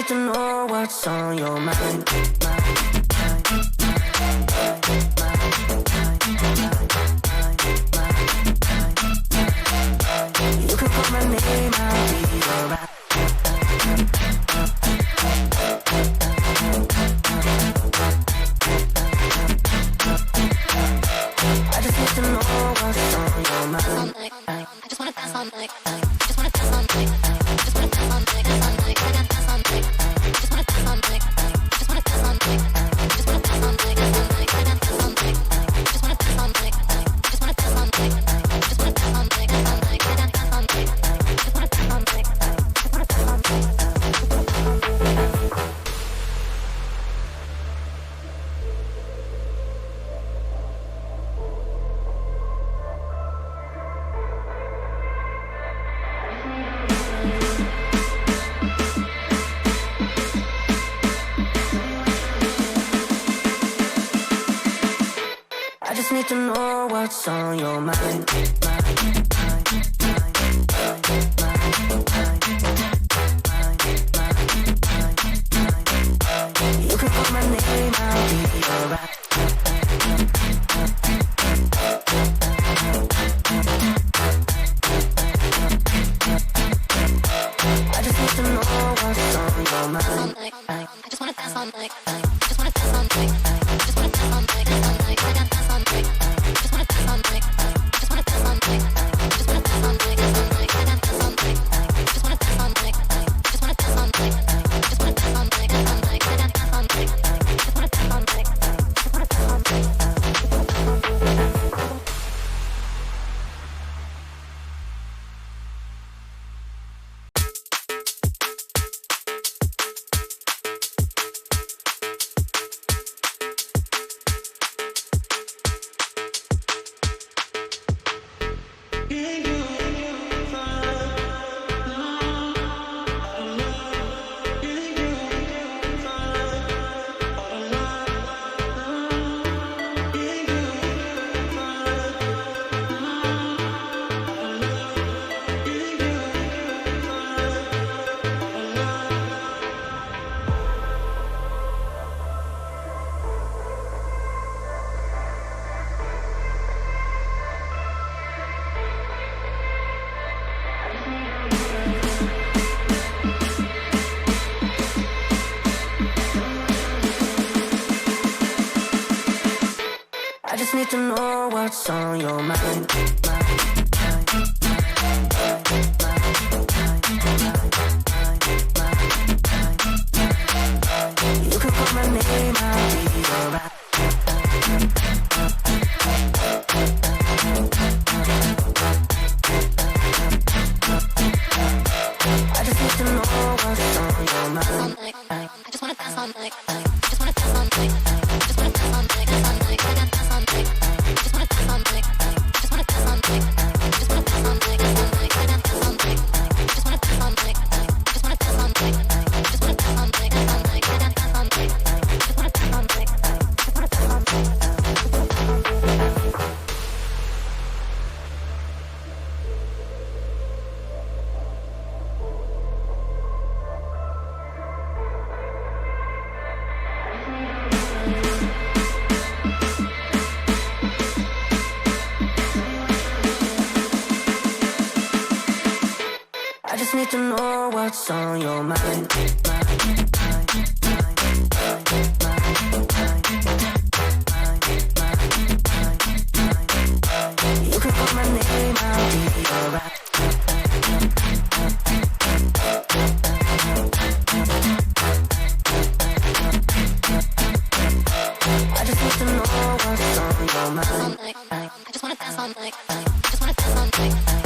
to know what's on your mind. You can call my name, I'll be alright. I just need to know what's on your mind. I just wanna dance all night. Just wanna dance all night. Just wanna dance all night. Dance all night. Dance all night. Just wanna dance all night. Just wanna dance all night. Just wanna dance all night. Dance all night. Dance all night. Just wanna dance all night. Just wanna dance all night. Just wanna dance all night. Dance all night. Dance all night. Just wanna dance all night. Just wanna dance all night. I just need to know what's on your mind. You can call my name, I'll be alright. I just need to know what's on your mind. I just wanna dance all night. Just wanna dance all night. Just wanna dance all night. Dance all night. Dance all night. Just wanna dance all night. Just wanna dance all night. Just wanna dance all night. Dance all night. Dance all night. Just wanna dance all night. Just wanna dance all night. Just wanna dance all night. Dance all night. Dance all night. Just wanna dance all night. Just wanna dance all night. I just need to know what's on your mind. You can call my name, I'll be alright. I just need to know what's on your mind. I just wanna dance all night. Just wanna dance all night. Just wanna dance all night. Dance all night. Dance all night. Just wanna dance all night. Just wanna dance all night. Just wanna dance all night. Dance all night. Dance all night. Just wanna dance all night. Just wanna dance all night. Just wanna dance all night. Dance all night. Dance all night. Just wanna dance all night. Just wanna dance all night. I just need to know what's on your mind. You can call my name, I'll be alright. I just need to know what's on your mind. I just wanna dance all night. Just wanna dance all night.